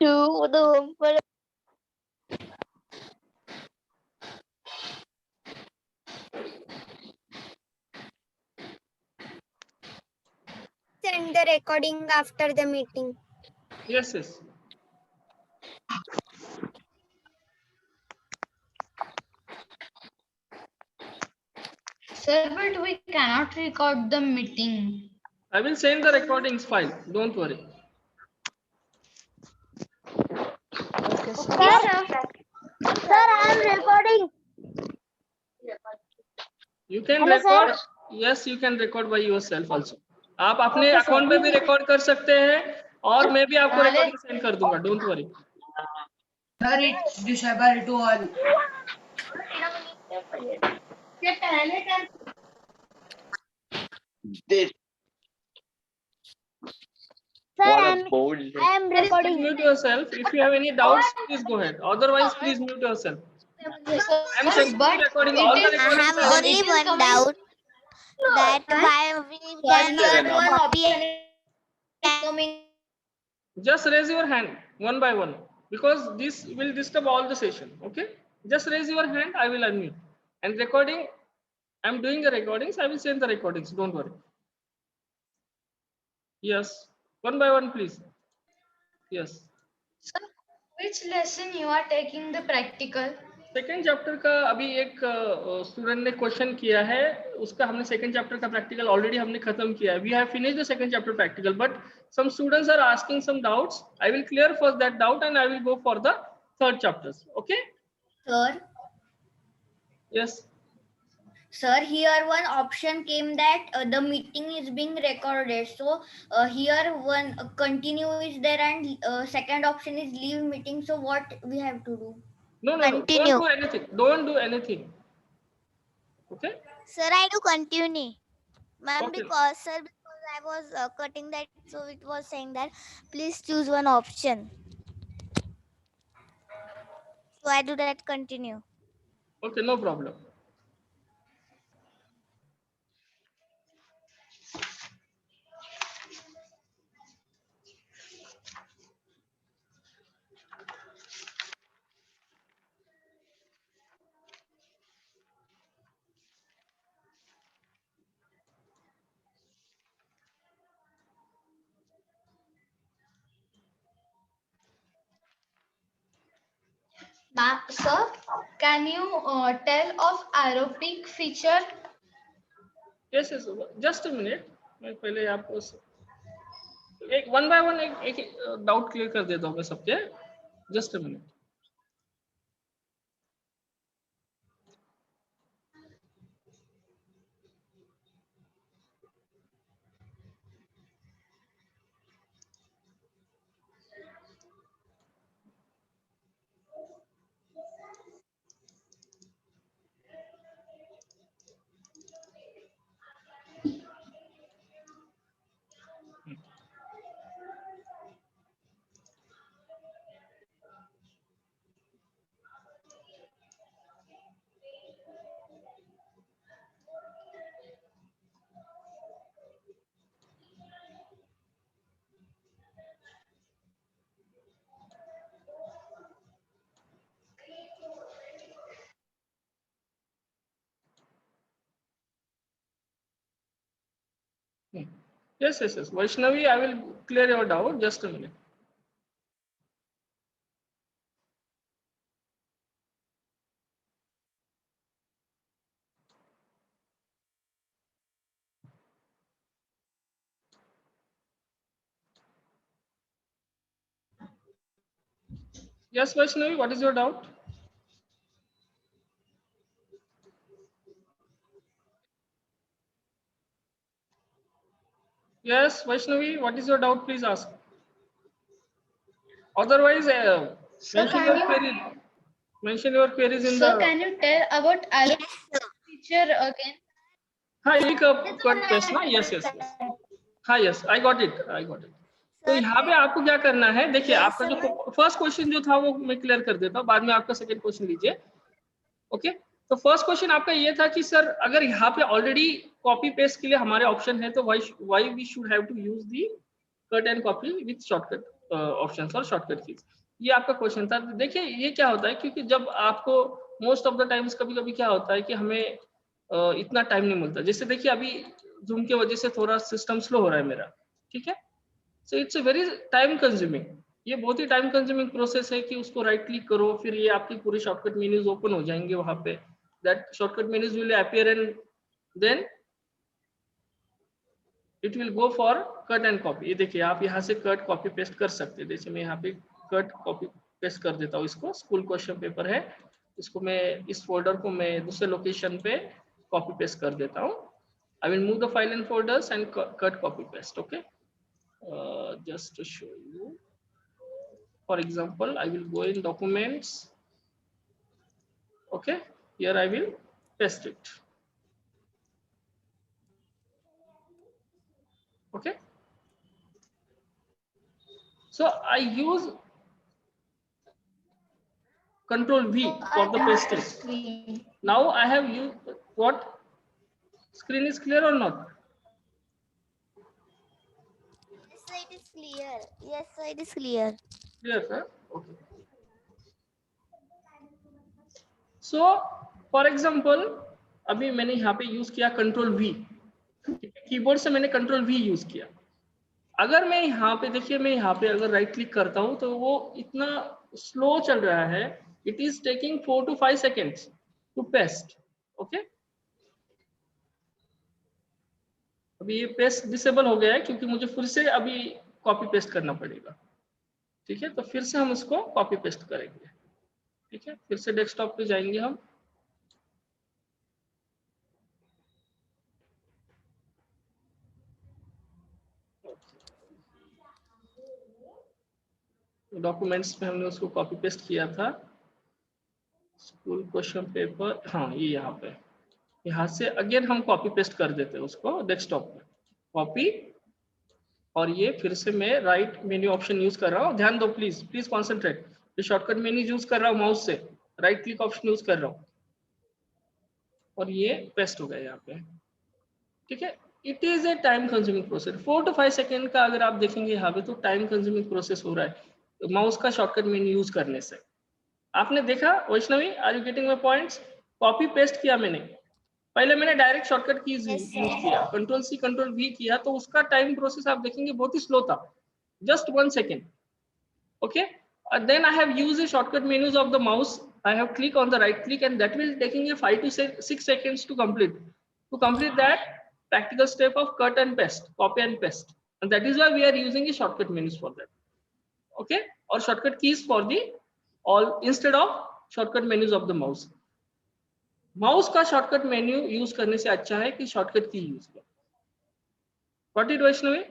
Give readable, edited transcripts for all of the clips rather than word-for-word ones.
to the home for send the recording after the meeting. Yes, yes. Sir, but we cannot record the meeting. I will send the recordings file. Don't worry. Sir, I am recording. You can Hello, record. sir. Yes, you can record by yourself also. आप अपने Okay, sir. Account में भी record कर सकते हैं और मैं भी आपको Vale. रिकॉर्डिंग सेंड कर दूंगा. Don't worry. Sir, it's disable to all. This. Sir, I am Please recording. mute yourself. If you have any doubts, please go ahead. Otherwise, please mute yourself. I am sending But the recording. it All the is- I recordings have are only ready. one doubt. That why we cannot copy coming. Just raise your hand one by one because this will disturb all the session. Okay, just raise your hand. I will unmute. And recording, I'm doing the recordings. I will send the recordings. Don't worry. Yes, one by one, please. Yes. Sir, which lesson you are taking the practical? Second chapter का अभी एक student ने question किया है, उसका हमने second chapter का practical already हमने खत्म किया है. We have finished the second chapter practical, but some students are asking some doubts. I will clear first that doubt and I will go for the third chapters. Okay? Sir, yes. sir, here one option came that the meeting is being recorded. So here one continue is there and second option is leave meeting. So what we have to do? No. Don't Continue. do anything. Don't do anything. Okay? Sir, I do continue. Ma'am, Okay. because I was cutting that, so it was saying that please choose one option. So I do that continue. Okay, no problem. Ma'am, sir, can you tell of aerobic feature? Yes. Just a minute. मैं पहले आपको एक one by one एक doubt clear कर देता हूँ मैं सबके. Just a minute. Yes. Vaishnavi, I will clear your doubt. Just a minute. Yes, Vaishnavi, what is your doubt? Yes, Vaishnavi, what is your doubt? Please ask. Otherwise, mention your query. Mention your queries in Sir, the. can you tell about aerobic feature again? हाँ, यही cut paste ना. Yes. हाँ, yes, I got it. तो यहाँ पे आपको क्या करना है, देखिए आपका जो फर्स्ट क्वेश्चन जो था वो मैं क्लियर कर देता हूँ, बाद में आपका सेकंड क्वेश्चन लीजिए. ओके? तो फर्स्ट क्वेश्चन आपका ये था कि सर अगर यहाँ पे ऑलरेडी कॉपी पेस्ट के लिए हमारे ऑप्शन है तो why we should have to use the cut and copy with shortcut. Options और शॉर्टकट कीज। ये आपका क्वेश्चन था। देखिए ये क्या होता है, क्योंकि जब आपको मोस्ट ऑफ द टाइम्स कभी कभी क्या होता है कि हमें इतना टाइम नहीं मिलता। जैसे देखिए अभी जूम की वजह से थोड़ा सिस्टम स्लो हो रहा है मेरा, ठीक है। So it's a very time consuming, ये बहुत ही टाइम कंज्यूमिंग प्रोसेस है कि उसको राइट क्लिक करो, फिर ये आपकी पूरी शॉर्टकट मेन्यूज ओपन हो जाएंगे वहां पे, that shortcut menus will appear and then it will go for cut and copy. ये देखिए आप यहाँ से कट कॉपी पेस्ट कर सकते हैं। जैसे मैं यहाँ पे कट कॉपी पेस्ट कर देता हूँ, इसको स्कूल क्वेश्चन पेपर है, इसको मैं इस फोल्डर को मैं दूसरे लोकेशन पे कॉपी पेस्ट कर देता हूँ। I will move the file and folders and cut copy paste, okay. Just to show you, for example, I will go in documents, okay, here I will paste it, okay. So I use Control V for the pasting. Now I have used what? Screen is clear or not? Yes, sir, it is clear. Yes, sir, it is clear. Clear, sir? Okay. So for example, अभी मैंने यहाँ पे use किया Control V, keyboard से मैंने Control V use किया। अगर मैं यहाँ पे देखिए, मैं यहाँ पे अगर राइट क्लिक करता हूँ तो वो इतना स्लो चल रहा है, it is taking 4 to 5 seconds to paste, okay. अभी ये पेस्ट डिसेबल हो गया है क्योंकि मुझे फिर से अभी कॉपी पेस्ट करना पड़ेगा, ठीक है। तो फिर से हम इसको कॉपी पेस्ट करेंगे, ठीक है। फिर से डेस्कटॉप पे जाएंगे हम, डॉक्यूमेंट्स में हमने उसको कॉपी पेस्ट किया था, स्कूल क्वेश्चन पेपर, हाँ ये यहाँ पे, यहाँ से अगेन हम कॉपी पेस्ट कर देते हैं उसको डेस्कटॉप पे, कॉपी, और ये फिर से मैं राइट मेन्यू ऑप्शन यूज कर रहा हूँ। ध्यान दो प्लीज, प्लीज कॉन्सेंट्रेट। ये शॉर्टकट मेन्यू यूज कर रहा हूँ, माउस से राइट क्लिक ऑप्शन यूज कर रहा हूँ और ये पेस्ट हो गया यहाँ पे, ठीक है। It is a time consuming process. 4 to 5 second का अगर आप देखेंगे यहाँ पे तो टाइम कंज्यूमिंग प्रोसेस हो रहा है माउस का शॉर्टकट मेन्यू यूज करने से। आपने देखा Vaishnavi, are you getting my points? Copy paste किया मैंने, पहले मैंने डायरेक्ट शॉर्टकट कीज यूज किया, कंट्रोल सी कंट्रोल वी किया, तो उसका टाइम प्रोसेस आप देखेंगे बहुत ही स्लो था, just 1 second, okay. Then I have used the shortcut menus of the mouse. I have click on the right click and that will taking a 5 to 6 seconds to complete. To complete that practical step of cut and paste, copy and paste, and that is why we are using a shortcut menus for that, okay, or shortcut keys for the all instead of shortcut menus of the mouse. Mouse का shortcut menu use करने से अच्छा है कि shortcut की use करो। What it Vaishnavi,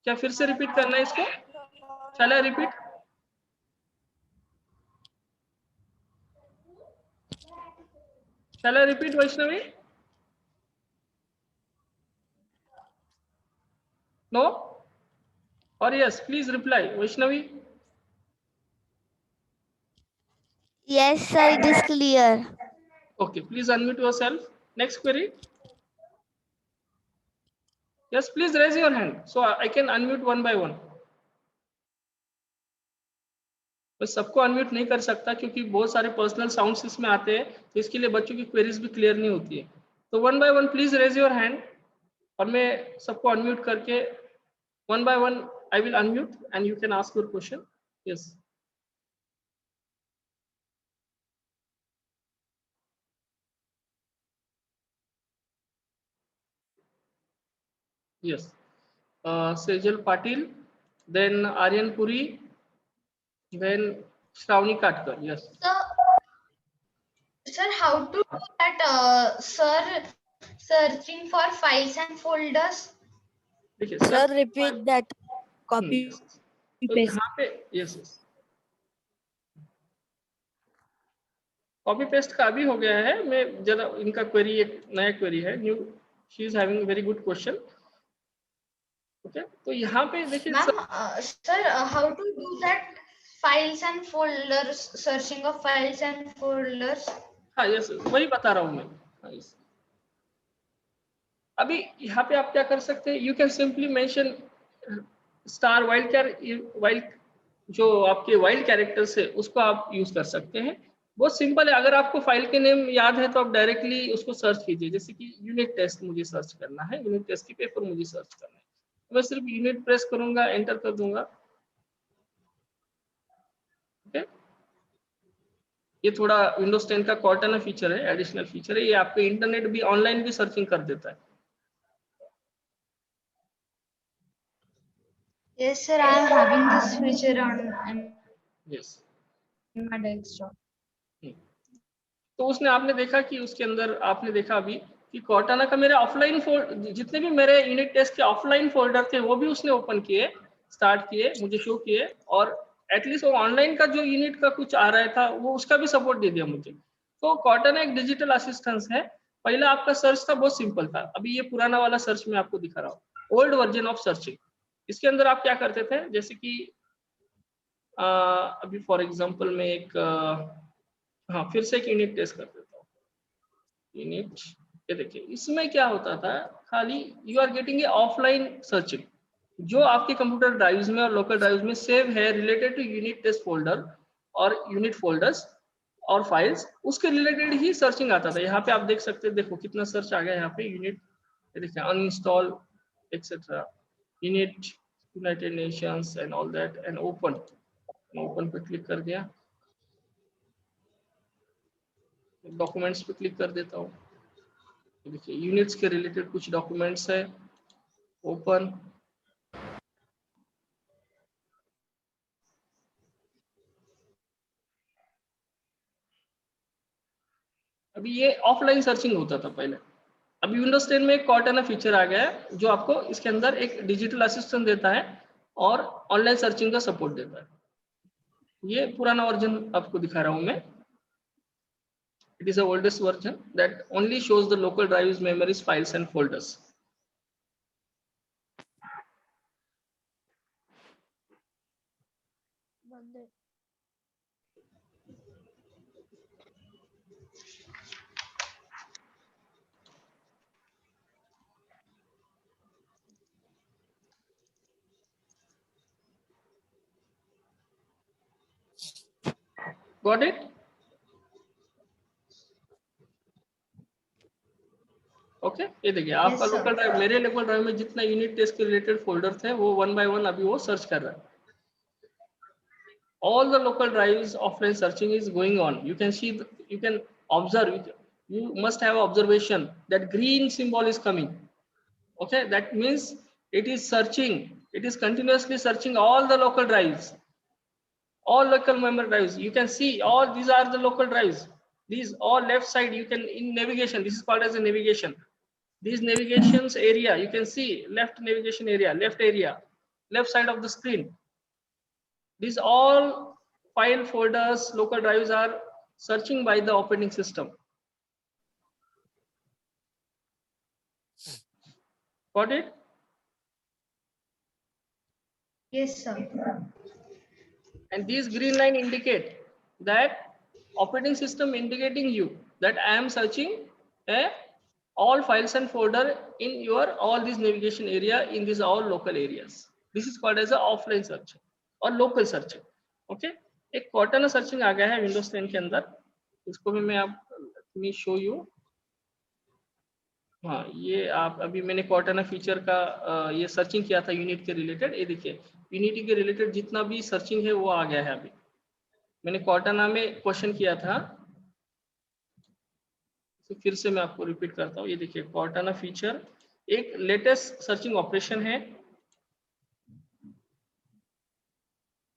क्या फिर से रिपीट करना है इसको? Shall I repeat? Shall I repeat, Vaishnavi? No? Or yes, please reply, Vaishnavi. Yes, sir, it is clear. Okay, please unmute yourself. Next query. Yes, please raise your hand so I can unmute one by one. बस सबको unmute नहीं कर सकता क्योंकि बहुत सारे personal sounds इसमें आते हैं, तो इसके लिए बच्चों की क्वेरीज भी क्लियर नहीं होती है। तो one by one please raise your hand और मैं सबको अनम्यूट करके one by one I will unmute and you can ask your question. Yes, yes, Sejal Patil, then Aryan Puri, then Shravani Katkar. Yes. Sir, how to do that? Sir, searching for files and folders. देखिए Sir, repeat that. Copy तो paste. यहाँ पे yes copy paste का भी हो गया है। मैं जरा इनका क्वेरी, एक नया क्वेरी है, new, she is having very good question, okay. तो यहाँ पे देखिए Sir, how to do that? Files and folders, searching of files and folders. हाँ यस वही बता रहा हूँ मैं। हाँ, yes. अभी यहाँ पे आप क्या कर सकते हैं, you can simply mention star wild जो आपके वाइल्ड कैरेक्टर्स है उसको आप यूज कर सकते हैं। बहुत सिंपल है। अगर आपको फाइल के नेम याद है तो आप डायरेक्टली उसको सर्च कीजिए। जैसे कि यूनिट टेस्ट मुझे सर्च करना है, यूनिट टेस्ट की पेपर मुझे सर्च करना है, तो मैं सिर्फ यूनिट प्रेस करूंगा, एंटर कर दूंगा। ओके, ये थोड़ा विंडोज 10 का कॉर्टाना फीचर है, एडिशनल फीचर है। ये आपको इंटरनेट भी ऑनलाइन भी सर्चिंग कर देता है। Yes, sir. I am having this feature on yes. my desktop. तो उसने आपने देखा कि उसके अंदर आपने देखा अभी कि कॉर्टाना का मेरे ऑफलाइन जितने भी मेरे यूनिट टेस्ट के ऑफलाइन फोल्डर थे वो भी उसने ओपन किए, स्टार्ट किए, मुझे शो किए, और एटलीस्ट वो ऑनलाइन का जो यूनिट का कुछ आ रहा था वो उसका भी सपोर्ट दे दिया मुझे। तो कॉर्टाना एक डिजिटल असिस्टेंस है। पहले आपका सर्च था बहुत सिंपल था, अभी ये पुराना वाला सर्च मैं आपको दिखा रहा हूँ, ओल्ड वर्जन ऑफ सर्चिंग। इसके अंदर आप क्या करते थे, जैसे कि अभी फॉर एग्जांपल मैं एक हाँ फिर से एक यूनिट टेस्ट कर देता हूँ। यूनिट, ये देखिए इसमें क्या होता था, खाली you are getting a offline searching जो आपके कंप्यूटर ड्राइव्स में और लोकल ड्राइव्स में सेव है related to unit test folder और यूनिट फोल्डर्स और फाइल्स, उसके रिलेटेड ही सर्चिंग आता था। यहाँ पे आप देख सकते हैं, देखो कितना सर्च आ गया यहाँ पे। यूनिट, ये देखिए uninstall etcetera, unit, United Nations and all that, and open. Open पे क्लिक कर दिया, डॉक्यूमेंट्स पे क्लिक कर देता हूँ। देखिए यूनिट्स के रिलेटेड कुछ डॉक्यूमेंट्स है, ओपन। अभी ये ऑफलाइन सर्चिंग होता था पहले। अभी विंडोज 10 में एक कॉर्टाना फीचर आ गया है जो आपको इसके अंदर एक डिजिटल असिस्टेंट देता है और ऑनलाइन सर्चिंग का सपोर्ट देता है। ये पुराना वर्जन आपको दिखा रहा हूं मैं। It is the oldest version that only shows the local drives, memories, files and folders. Got it? Okay ये देखिए आपका Yes, sir. लोकल ड्राइव, मेरे लोकल ड्राइव में जितना यूनिट टेस्ट के रिलेटेड फोल्डर थे वो 1 by 1 अभी वो सर्च कर रहा है। All the local drives offline searching is going on. You can see, you can observe, you must have observation that green symbol is coming. Okay, that means it is searching, it is continuously searching all the local drives, all local memory drives. You can see all these are the local drives. These all left side, you can in navigation, this is called as a navigation. These navigations area, you can see left navigation area, left side of the screen. These all file folders, local drives are searching by the operating system. Got it? Yes, sir. And these green line indicate that operating system indicating you that I am searching all files and folder in your all these navigation area in these all local areas. This is called as a offline searching or local searching. Okay, एक Cortana searching आ गया है Windows 10 के अंदर, इसको भी मैं आप show you. हाँ ये आप अभी मैंने कॉर्टाना फीचर का ये सर्चिंग किया था यूनिट के रिलेटेड। ये देखिए यूनिटी के रिलेटेड जितना भी सर्चिंग है वो आ गया है। अभी मैंने कॉर्टाना में क्वेश्चन किया था, तो फिर से मैं आपको रिपीट करता हूँ। ये देखिए कॉर्टाना फीचर एक लेटेस्ट सर्चिंग ऑपरेशन है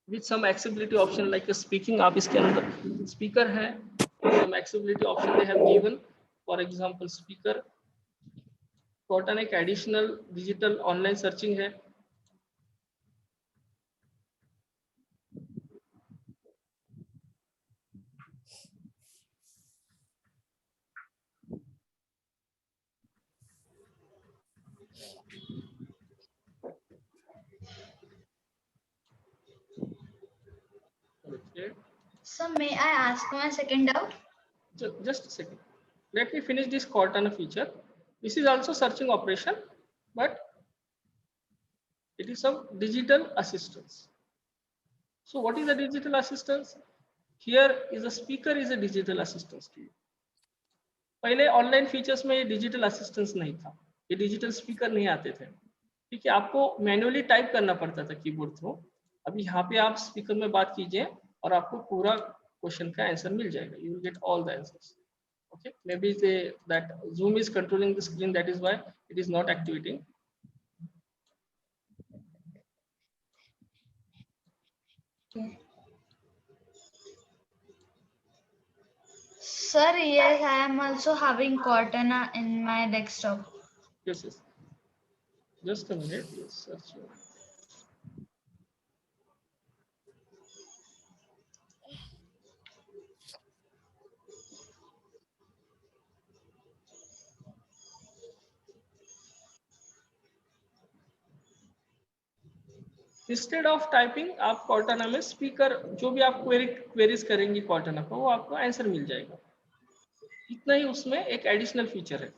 with some accessibility option like a speaking। आप इसके अंदर स्पीकर है, some accessibility option they have given, for example speaker। Cortana एक एडिशनल डिजिटल ऑनलाइन सर्चिंग है। So may I ask my second doubt? Just a second, let me finish this Cortana feature. This is also searching operation, but It is some digital assistance. So what is a digital assistance? Here is a speaker is a digital assistance to you. पहले online features में ये digital assistance नहीं था, ये digital speaker नहीं आते थे, ठीक है, आपको मैन्युअली टाइप करना पड़ता था कीबोर्ड थ्रू। अभी यहाँ पे आप स्पीकर में बात कीजिए और आपको पूरा क्वेश्चन का आंसर मिल जाएगा, you will get all the answers. Okay, maybe that Zoom is controlling the screen, that is why it is not activating. Sir, yes, I am also having Cortana in my desktop. Yes, yes. Just a minute. Yes, search. Instead of typing आप Cortana में speaker जो भी आप queries करेंगे Cortana को, वो आपको answer मिल जाएगा। इतना ही उसमें एक एडिशनल फीचर है।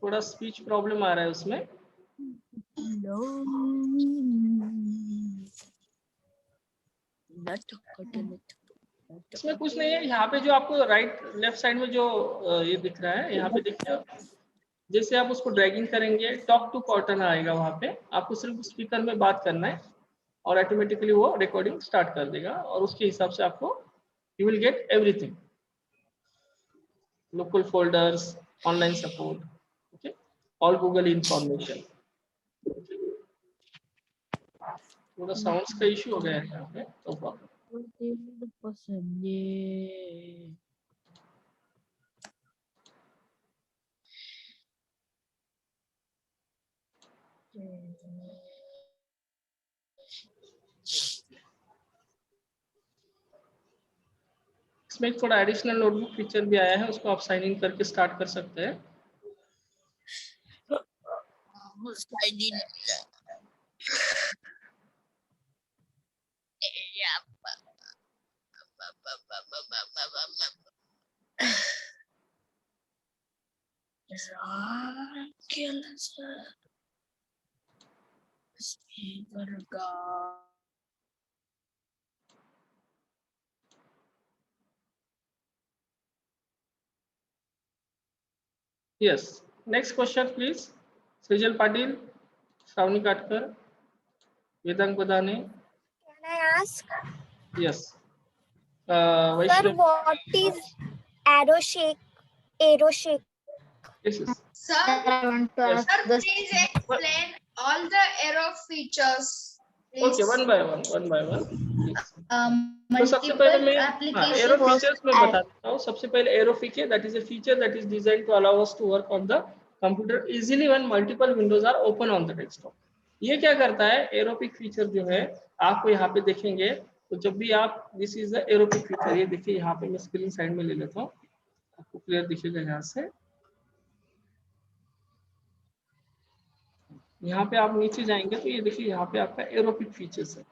थोड़ा स्पीच प्रॉब्लम आ रहा है उसमें। इसमें कुछ नहीं है, यहाँ पे जो आपको राइट लेफ्ट साइड में जो ये दिख रहा है, यहाँ पे देखिए, जैसे आप उसको ड्रैगिंग करेंगे टॉक टू कॉर्टन आएगा, वहाँ पे आपको सिर्फ स्पीकर में बात करना है और ऑटोमेटिकली वो रिकॉर्डिंग स्टार्ट कर देगा और उसके हिसाब से आपको you will get everything, local folders, online support, okay, all Google information. थोड़ा साउंड्स का इशू हो गया है यहाँ पे, तो प्रॉब्लम। इसमें एक थोड़ा एडिशनल नोटबुक फीचर भी आया है, उसको आप साइन इन करके स्टार्ट कर सकते हैं। Yes. Next question, please. Srijal Patil, Shravani Katkar, Vedang Badane. Can I ask? Yes. Sir, Vaishnav. what is AeroShake? AeroShake. Yes, yes. Sir, I want to Yes. ask sir, this. please explain all the arrow features. Please. Okay, one by one. Please. तो सबसे Multiple पहले मैं applications. Arrow features में बता देता हूँ। सबसे पहले Aero feature, that is a feature that is designed to allow us to work on the computer easily when multiple windows are open on the desktop. ये क्या करता है, एरोपिक फीचर जो है आपको यहाँ पे देखेंगे, तो जब भी आप, दिस इज द एरोपिक फीचर, ये देखिए यहाँ पे मैं स्क्रीन साइड में ले लेता हूँ, आपको क्लियर दिखेगा यहाँ से। यहाँ पे आप नीचे जाएंगे तो ये देखिए यहाँ पे आपका एरोपिक फीचर्स है,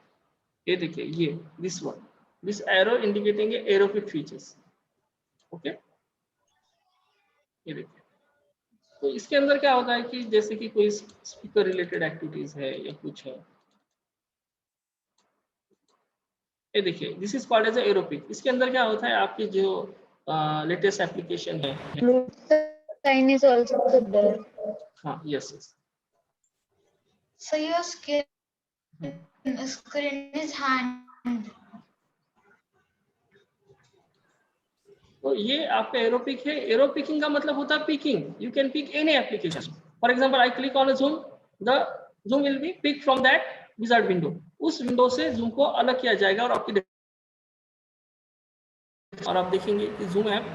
ये देखिए ये this one, this arrow indicating aeropic features, okay. ये देखिए, तो इसके अंदर क्या होता है कि जैसे कि कोई स्पीकर रिलेटेड एक्टिविटीज है या कुछ है, ये देखिए दिस इज कॉल्ड एज एरोपिक। इसके अंदर क्या होता है, आपकी जो लेटेस्ट एप्लीकेशन है, Sign is also there. हाँ, yes yes, So your screen is hand. तो ये आपका एरोपिक है। एरोपिकिंग का मतलब होता है picking, you can pick any application. For example I click on a zoom, the zoom will be pick from that wizard window, उस विंडो से जूम को अलग किया जाएगा और आपकी और आप देखेंगे कि जूम ऐप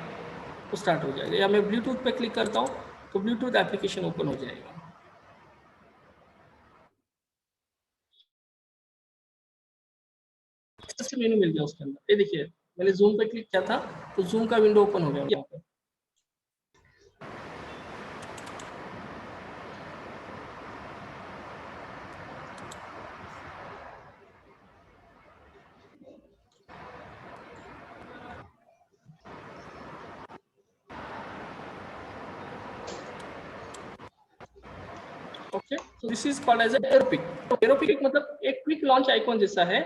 स्टार्ट हो जाएगा। या मैं ब्लूटूथ पे क्लिक करता हूँ तो ब्लूटूथ एप्लीकेशन ओपन हो जाएगा। ऐसे मेनू मिल गया उसके अंदर, ये देखिए मैंने जूम पे क्लिक किया था तो जूम का विंडो ओपन हो गया यहाँ पे। So this is called as a aeropic. Aeropic मतलब एक क्विक लॉन्च आइकॉन जैसा है,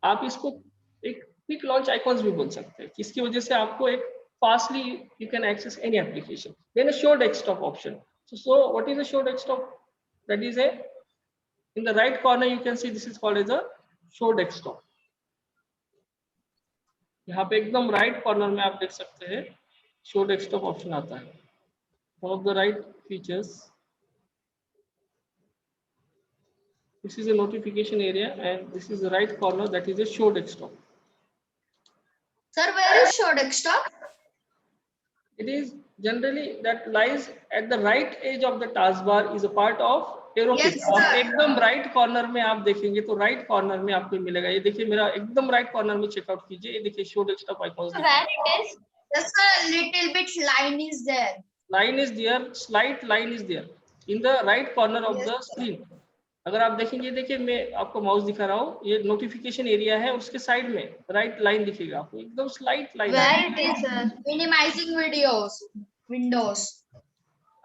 आप इसको एक क्विक लॉन्च आइकॉन्स भी बोल सकते हैं, किसकी वजह से आपको एक fastly you can access any application. Then a show desktop option. So what is a show desktop? That is a in the right corner you can see this is called as a show desktop. यहाँ पे एकदम right corner में आप देख सकते हैं show desktop option आता है. One of the right features. This is a notification area and this is the right corner, that is a show desktop. Sir, where is show desktop? It is generally that lies at the right edge of the taskbar, is a part of aeropic. Yes, sir. आप एकदम right corner में आप देखेंगे तो right corner में आपको मिलेगा. ये देखिए मेरा एकदम राइट कॉर्नर में चेकआउट कीजिए, ये देखिए show desktop icon. Where it is? Just a little bit line is there. Line is there, slight line is there in the right corner of the screen. अगर आप देखेंगे, देखिए मैं आपको माउस दिखा रहा हूँ, ये नोटिफिकेशन एरिया है, उसके साइड में राइट लाइन दिखेगा आपको, एकदम slight line. Where it is? Minimizing videos. Windows.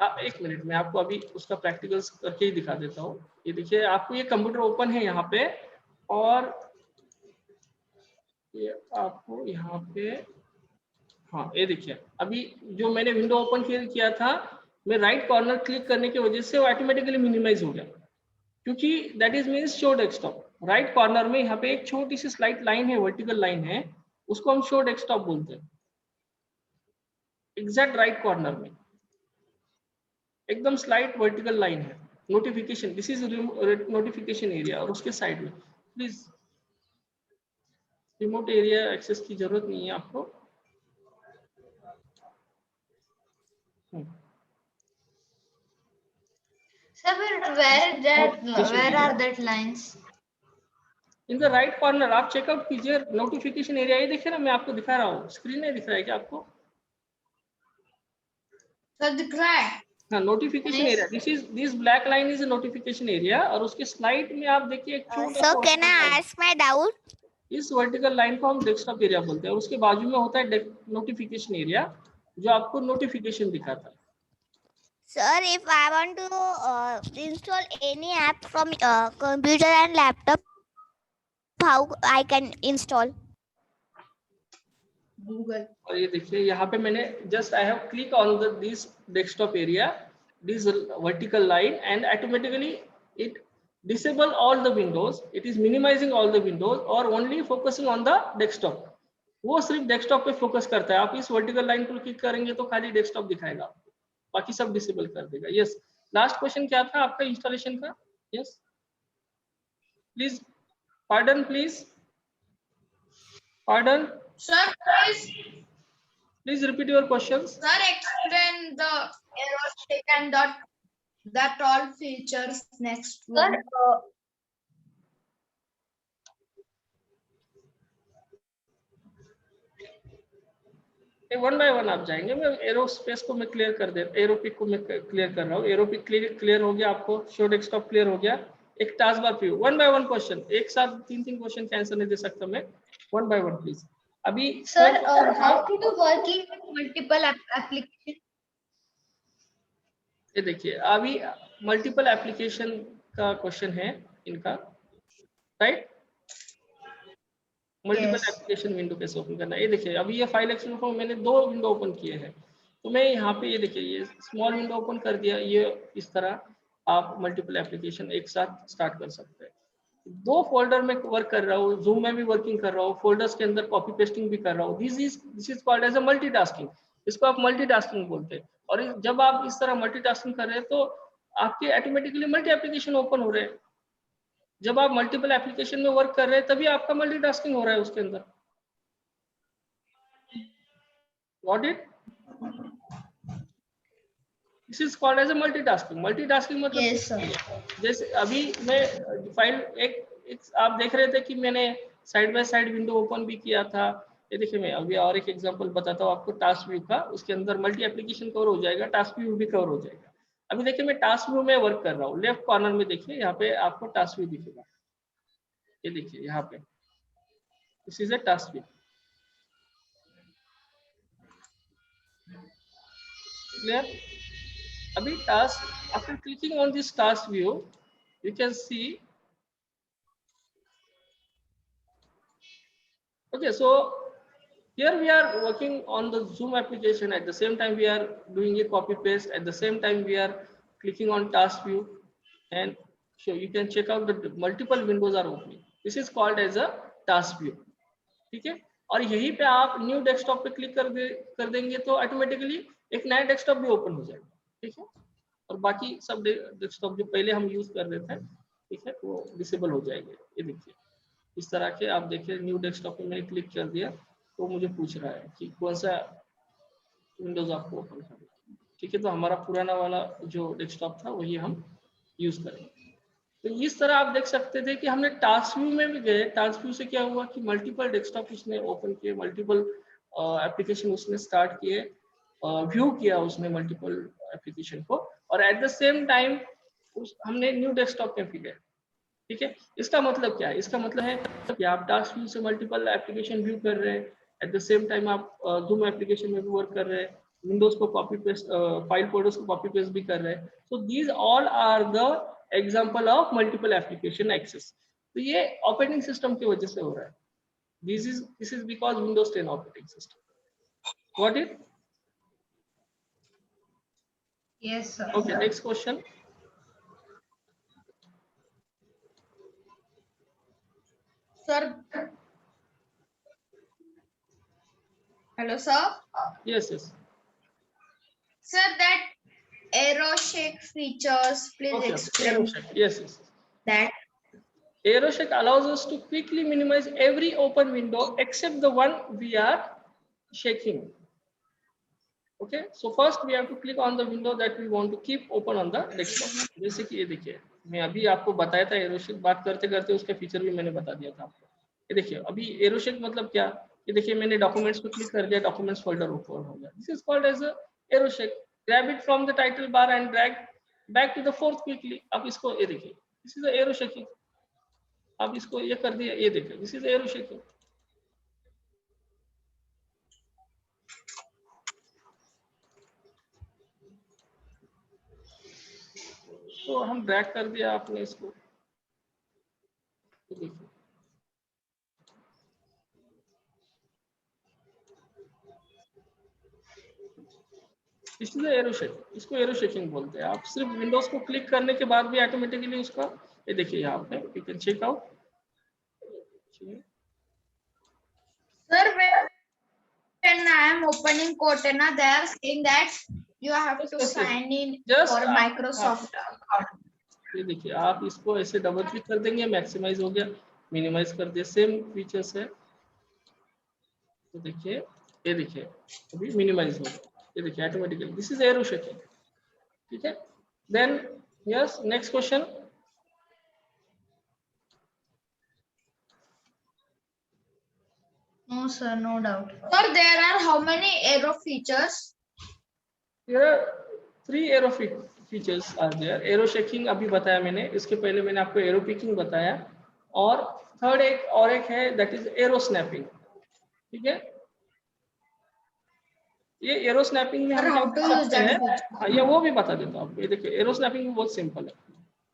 एक मिनट में आपको अभी उसका प्रैक्टिकल्स करके ही दिखा देता हूँ. ये देखिए आपको ये कंप्यूटर ओपन है यहाँ पे, और ये आपको यहाँ पे, हाँ ये देखिए अभी जो मैंने विंडो ओपन किया था, मैं राइट कॉर्नर क्लिक करने की वजह से वो ऑटोमेटिकली मिनिमाइज हो गया, क्योंकि that is means show desktop. Right corner में यहाँ पे एक छोटी सी स्लाइट लाइन है, वर्टिकल लाइन है, उसको हम शो डेस्कटॉप बोलते हैं. एग्जैक्ट राइट कॉर्नर में एकदम स्लाइट वर्टिकल लाइन है. Notification, this is notification area, और उसके साइड में प्लीज रिमोट एरिया एक्सेस की जरूरत नहीं है आपको. Sir, where are that lines? In the right corner आप चेकआउट कीजिए नोटिफिकेशन एरिया. ये देखिए ना, मैं आपको दिखा रहा हूँ, स्क्रीन में दिख रहा है क्या आपको? Sir, दिख रहा है. हाँ, notification area, this black line is notification area, और उसके स्लाइड में आप देखिए एक छोटा So can I ask my doubt? इस वर्टिकल लाइन को हम डेस्कटॉप एरिया बोलते हैं, और उसके बाजू में होता है नोटिफिकेशन एरिया, जो आपको नोटिफिकेशन दिखाता है. Sir, if I want to install any app from computer and laptop, how I can install? Google. और ये देखिए यहाँ पे मैंने just I have click on this desktop area, this vertical line, and automatically it disable all the windows, it is minimizing all the windows or only focusing on the desktop. वो सिर्फ desktop पे focus करता है. आप इस vertical line पर click करेंगे तो खाली डेस्कटॉप दिखाएगा आपको, बाकी सब डिसेबल कर देगा. यस, लास्ट क्वेश्चन क्या था आपका इंस्टॉलेशन का? Yes please, pardon please, pardon. Sir, please repeat your questions. sir, explain the aerostick and that all features next one. One by one आप जाएंगे. मैं एरोस्पेस को मैं क्लियर कर दे, एरोपिक को मैं क्लियर कर रहा हूँ. एरोपिक क्लियर हो गया आपको, शो डेस्कटॉप क्लियर हो गया. एक task bar preview, one by one question, एक साथ तीन क्वेश्चन का आंसर नहीं दे सकता मैं. One by one please. अभी Sir, how to do working with multiple applications? ये देखिए अभी मल्टीपल एप्लीकेशन का क्वेश्चन है इनका, राइट? मल्टीपल एप्लीकेशन विंडो कैसे ओपन करना है. ये देखिए अभी ये फाइल एक्शन फॉर्म मैंने 2 विंडो ओपन किए हैं, तो मैं यहाँ पे ये देखिए ये स्मॉल विंडो ओपन कर दिया. ये इस तरह आप मल्टीपल एप्लीकेशन एक साथ स्टार्ट कर सकते हैं. 2 फोल्डर में वर्क कर रहा हूँ, जूम में भी वर्किंग कर रहा हूँ, फोल्डर्स के अंदर कॉपी पेस्टिंग भी कर रहा हूँ. This is called as a multitasking. इसको आप मल्टीटास्किंग बोलते हैं. और जब आप इस तरह मल्टीटास्किंग कर रहे हैं तो आपके ऑटोमेटिकली मल्टी एप्लीकेशन ओपन हो रहे हैं. जब आप मल्टीपल एप्लीकेशन में वर्क कर रहे हैं तभी आपका मल्टीटास्किंग हो रहा है उसके अंदर. Got it? This is called as a multitasking. Multitasking मतलब Yes, sir. जैसे अभी मैं फाइल एक आप देख रहे थे कि मैंने side by side window open भी किया था. ये देखिए मैं अभी और एक एग्जांपल बताता हूँ आपको टास्क व्यू का. उसके अंदर मल्टी एप्लीकेशन कवर हो जाएगा, टास्क व्यू भी कवर हो जाएगा. अभी देखिए मैं टास्क व्यू में वर्क कर रहा हूँ. लेफ्ट कॉर्नर में देखिए यहाँ पे आपको टास्क व्यू दिखेगा. ये देखिए यहाँ पे this is a task view. Clear? अभी task, after clicking on this task view, you can see. Okay, so here we are working on the Zoom application. At the same time, we are doing a copy paste. At the same time, we are clicking on task view, and so you can check out the multiple windows are opening. This is called as a task view. ठीक है, और यहीं पे आप new desktop पे click कर देंगे तो ऑटोमेटिकली एक नया डेस्कटॉप भी ओपन हो जाएगा. ठीक है, और बाकी सब डेस्कटॉप जो पहले हम यूज कर रहे थे, ठीक है, वो डिसेबल हो जाएंगे. ये देखिए इस तरह के आप देखिए न्यू डेस्कटॉप पे मैंने क्लिक कर दिया तो मुझे पूछ रहा है कि कौन सा विंडोज आपको ओपन करना है. ठीक है, तो हमारा पुराना वाला जो डेस्कटॉप था वही हम यूज करेंगे. तो इस तरह आप देख सकते थे कि हमने टास्क व्यू में भी गए. टास्क व्यू से क्या हुआ कि मल्टीपल डेस्कटॉप उसने ओपन किए, मल्टीपल एप्लीकेशन उसने स्टार्ट किए, व्यू किया उसने मल्टीपल एप्लीकेशन को, और एट द सेम टाइम हमने न्यू डेस्कटॉप में भी गए. ठीक है, इसका मतलब क्या है? इसका मतलब है कि आप टास्क व्यू से मल्टीपल एप्लीकेशन व्यू कर रहे हैं, एट द सेम टाइम आप जूम एप्लीकेशन में भी वर्क कर रहे हैं, विंडोज को कॉपी पेस्ट, फाइल फोल्डर्स को कॉपी पेस्ट भी कर रहे हैं. So these all are the example of multiple application access. तो ये ऑपरेटिंग सिस्टम की वजह से हो रहा है. This is because Windows 10 operating system. Got it? Yes, sir. Okay, next question. Sir. Hello, sir. Yes, yes. Sir, that AeroShake features, please Okay, explain AeroShake. Yes, yes. that. AeroShake allows us to quickly minimize every open window except the one we are shaking. Okay, so first we have to click on the window that we want to keep open on the desktop. जैसे कि ये देखिए, मैं अभी आपको बताया था AeroShake, बात करते करते उसका फीचर भी मैंने बता दिया था आपको. ये देखिए अभी AeroShake मतलब क्या, ये देखिए मैंने डॉक्यूमेंट्स पे क्लिक कर दिया, डॉक्यूमेंट्स फोल्डर ओपन हो गया. This is called as AeroShake. Grab it from the title bar and drag back to the forth quickly. आप इसको ये देखिए, दिस इज AeroShake. आप इसको ये कर दिया, ये देखिए दिस इज AeroShake. तो हम ड्रैग कर दिया आपने इसको, देखिए इसलिए AeroShake, इसको AeroShaking बोलते हैं. आप सिर्फ विंडोज को क्लिक करने के बाद भी ऑटोमेटिकली उसका ये देखिए यहाँ पे you can check out. Sir, when I am opening Cortana, they are saying that you have to Yes, yes. sign in Just for Microsoft account. ये देखिए आप इसको ऐसे डबल क्लिक कर देंगे, मैक्सिमाइज हो गया, मिनिमाइज कर दिया, सेम फीचर्स है. तो देखिए ये देखिए अभी मिनिमाइज हो गया, ये देखिए ऑटोमेटिकली. This is AeroShaking. ठीक है, then yes, next question. No, sir, no doubt. Sir, there are how many aero features? Here are 3 aero features are there. AeroShaking अभी बताया मैंने, इसके पहले मैंने आपको AeroPicking बताया, और थर्ड एक है दैट इज AeroSnapping. ठीक है, ये AeroSnapping में Sir, हम how क्या to कर use सकते that हैं, feature? हाँ, ये वो भी बता देता हूँ आपको. ये देखिए AeroSnapping भी बहुत सिंपल है.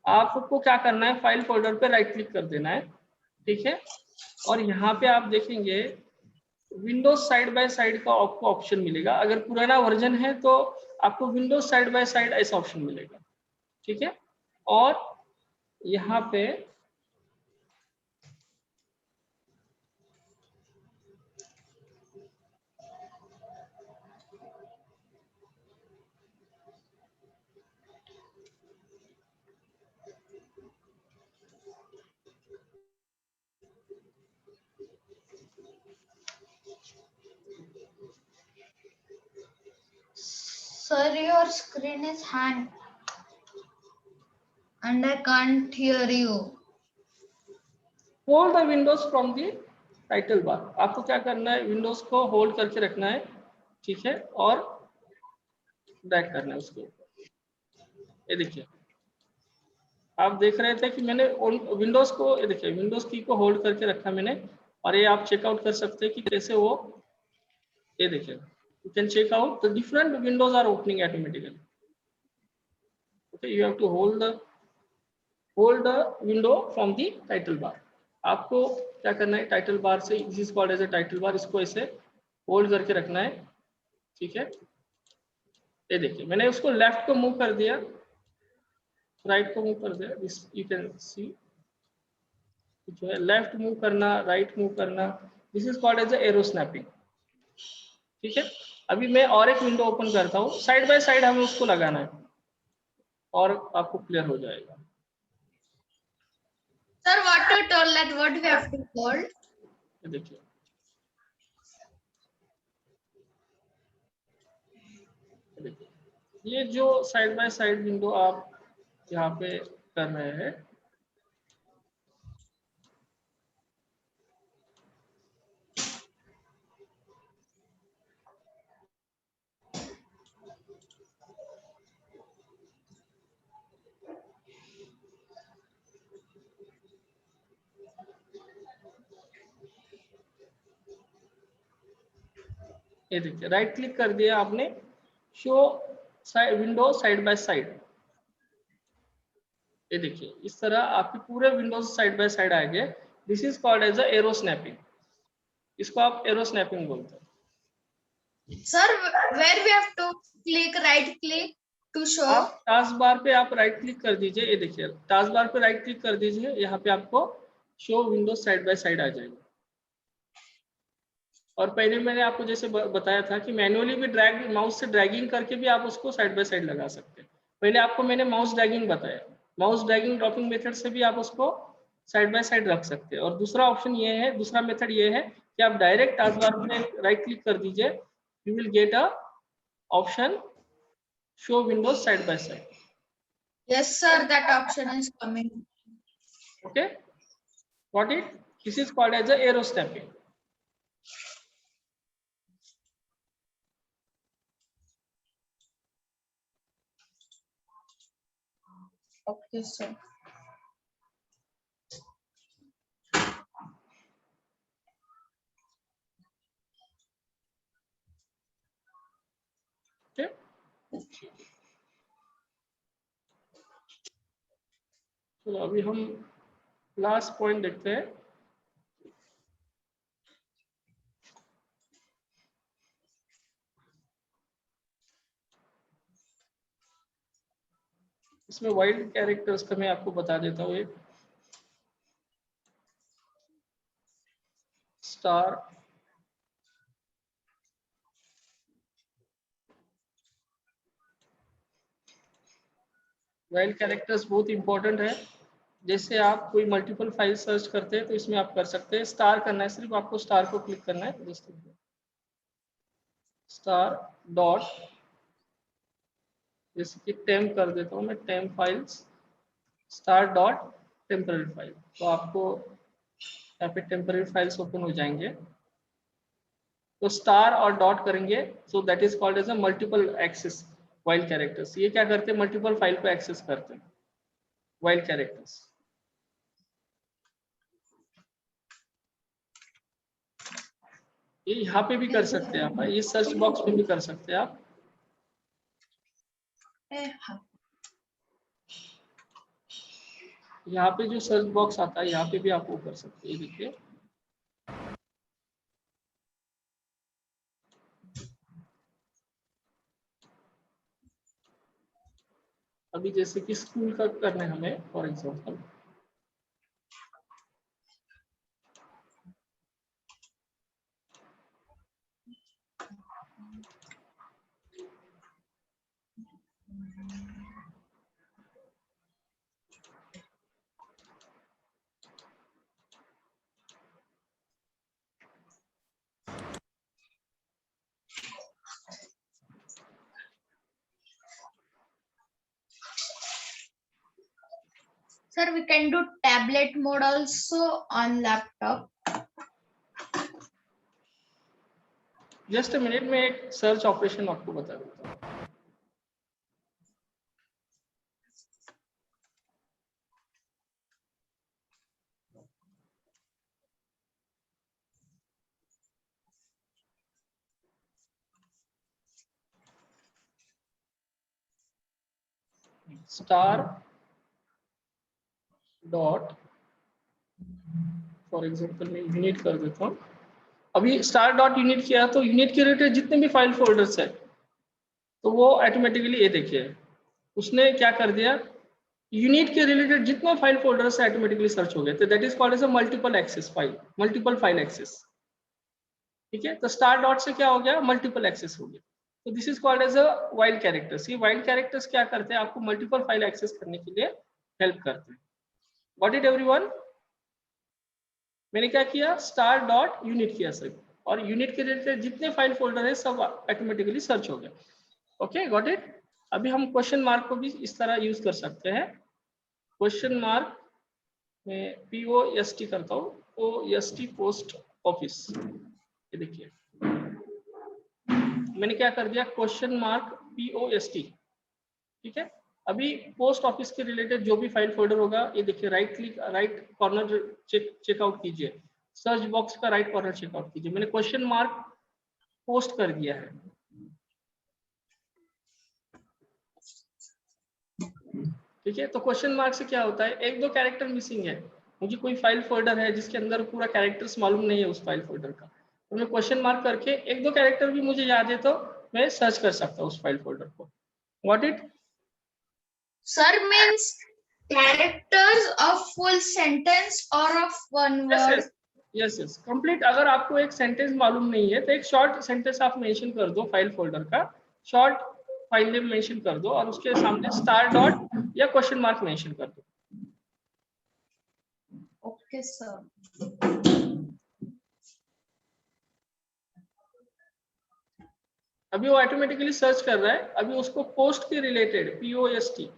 आपको क्या करना है, फाइल फोल्डर पे राइट क्लिक कर देना है. ठीक है, और यहाँ पे आप देखेंगे विंडोज साइड बाय साइड का आपको ऑप्शन मिलेगा. अगर पुराना वर्जन है तो आपको विंडोज साइड बाय साइड ऐसा ऑप्शन मिलेगा. ठीक है, और यहाँ पे Sir, your screen is hang and I can't hear you. Hold the Windows from the title bar. आपको क्या करना है, विंडोज को होल्ड करके रखना है. ठीक है, और ड्रैग करना है उसको. ये देखिए आप देख रहे थे कि मैंने विंडोज को, ये देखिए विंडोज की को होल्ड करके रखा मैंने, और ये आप चेकआउट कर सकते हैं कि कैसे वो, ये देखिए you can check out the different windows are opening automatically. Okay, you have to hold the hold the window from the title bar. आपको क्या करना है, टाइटल बार से, this is called as a title bar, इसको ऐसे hold करके रखना है, ठीक है। ये देखिए मैंने उसको लेफ्ट को मूव कर दिया, राइट को मूव कर दिया, दिस यू कैन सी, जो है लेफ्ट मूव करना, राइट मूव करना, this is called as a aero snapping, ठीक है। अभी मैं और एक विंडो ओपन करता हूँ, साइड बाय साइड हमें उसको लगाना है और आपको क्लियर हो जाएगा। Sir, what you told that what we have to hold? ये देखिए, ये देखिए, ये जो साइड बाय साइड विंडो आप यहाँ पे कर रहे हैं, ये देखिए राइट क्लिक कर दिया आपने, show window side by side, ये देखिए इस तरह आपके पूरे विंडोज साइड बाय साइड आ गए। This is called as a aero snapping, इसको आप एरो स्नैपिंग बोलते हैं। Sir, where we have to right click to show? आप टास्क बार पे आप राइट क्लिक कर दीजिए, ये देखिए टास्क बार पे राइट क्लिक कर दीजिए, यहाँ पे आपको show window side by side आ जाएगा। और पहले मैंने आपको जैसे बताया था कि मैन्युअली भी ड्रैग, माउस से ड्रैगिंग करके भी आप उसको साइड बाय साइड लगा सकते हैं। पहले आपको मैंने माउस ड्रैगिंग बताया, माउस ड्रैगिंग ड्रॉपिंग मेथड से भी आप उसको साइड बाय साइड रख सकते हैं। और दूसरा ऑप्शन ये है, दूसरा मेथड ये है कि आप डायरेक्ट टास्क बार में राइट क्लिक कर दीजिए, you will get a option show Windows side by side. Yes, sir, that option is coming. Okay, got it? This is called as a arrow snapping. Okay, sir. Okay, चलो अभी हम last point देखते हैं। इसमें wild characters का मैं आपको बता देता हूँ। एक स्टार, वाइल्ड कैरेक्टर्स बहुत इंपॉर्टेंट है। जैसे आप कोई मल्टीपल फाइल सर्च करते हैं तो इसमें आप कर सकते हैं, स्टार करना है, सिर्फ आपको स्टार को क्लिक करना है, स्टार डॉट, जैसे कि टेम्प कर देता हूँ मैं, temp files star dot temporary file, तो आपको यहाँ पे टेम्पररी फाइल्स ओपन हो जाएंगे। तो स्टार और डॉट करेंगे, so that is called as a multiple access wild characters. ये क्या करते हैं, मल्टीपल फाइल को एक्सेस करते हैं वाइल्ड कैरेक्टर्स। ये यहाँ पे भी कर सकते हैं आप, ये सर्च बॉक्स में भी कर सकते हैं आप। यहाँ पे जो सर्च बॉक्स आता है यहाँ पे भी आप वो कर सकते हैं, देखिए अभी जैसे कि स्कूल का करना है हमें, for example Sir, we can do tablet mode also on laptop. Just minute में एक सर्च ऑपरेशन आपको बता देता हूँ। स्टार डॉट, फॉर एग्जांपल मैं यूनिट कर देता हूँ। अभी स्टार डॉट यूनिट किया तो यूनिट के रिलेटेड जितने भी फाइल फोल्डर्स है तो वो ऑटोमेटिकली, ये देखिए उसने क्या कर दिया, यूनिट के रिलेटेड जितने फाइल फोल्डर्स है ऑटोमेटिकली सर्च हो गए। तो that is called as a multiple access file, multiple file access. ठीक है, तो स्टार डॉट से क्या हो गया, मल्टीपल एक्सेस हो गया। तो this is called as a wild characters. ये वाइल्ड कैरेक्टर्स क्या करते हैं, आपको मल्टीपल फाइल एक्सेस करने के लिए हेल्प करते हैं। व्हाट इट एवरीवन, मैंने क्या किया, स्टार डॉट यूनिट किया सर, और यूनिट के रिलेटेड जितने फाइल फोल्डर है सब ऑटोमेटिकली सर्च हो गया। Okay, got it. अभी हम क्वेश्चन मार्क को भी इस तरह यूज कर सकते हैं। क्वेश्चन मार्क में POST करता हूँ, POST पोस्ट ऑफिस। ये देखिए मैंने क्या कर दिया, क्वेश्चन मार्क POST। ठीक है, अभी पोस्ट ऑफिस के रिलेटेड जो भी फाइल फोल्डर होगा, ये देखिए right click, right corner checkout कीजिए, सर्च बॉक्स का राइट कॉर्नर चेकआउट कीजिए, मैंने क्वेश्चन मार्क पोस्ट कर दिया है। ठीक है, तो क्वेश्चन मार्क से क्या होता है, एक दो कैरेक्टर मिसिंग है, मुझे कोई फाइल फोल्डर है जिसके अंदर पूरा कैरेक्टर्स मालूम नहीं है उस फाइल फोल्डर का, तो मैं क्वेश्चन मार्क करके एक दो कैरेक्टर भी मुझे याद है तो मैं सर्च कर सकता हूँ उस फाइल फोल्डर को। What it Sir means characters of full sentence or of one word. Yes yes complete. अगर आपको एक सेंटेंस मालूम नहीं है तो एक शॉर्ट सेंटेंस आप मेंशन कर दो फाइल फोल्डर का, शॉर्ट फाइल नेम मेंशन कर दो और उसके सामने स्टार डॉट या क्वेश्चन मार्क मेंशन कर दो। Okay, sir. अभी वो ऑटोमेटिकली सर्च कर रहा है। अभी उसको पोस्ट के रिलेटेड, POST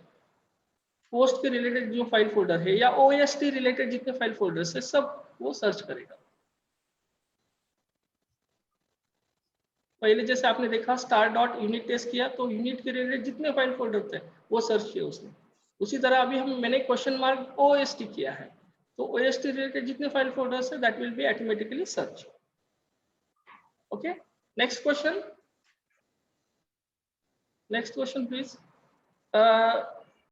पोस्ट के रिलेटेड जो फाइल फोल्डर है या OST रिलेटेड जितने फाइल फोल्डर्स है सब वो सर्च करेगा। पहले जैसे आपने देखा स्टार डॉट यूनिट टेस्ट किया तो यूनिट के रिलेटेड जितने फाइल फोल्डर थे वो सर्च किया उसने। उसी तरह अभी मैंने क्वेश्चन मार्क OST किया है तो OST रिलेटेड जितने फाइल फोल्डर्स है that will be automatically search. Okay, next question, next question please.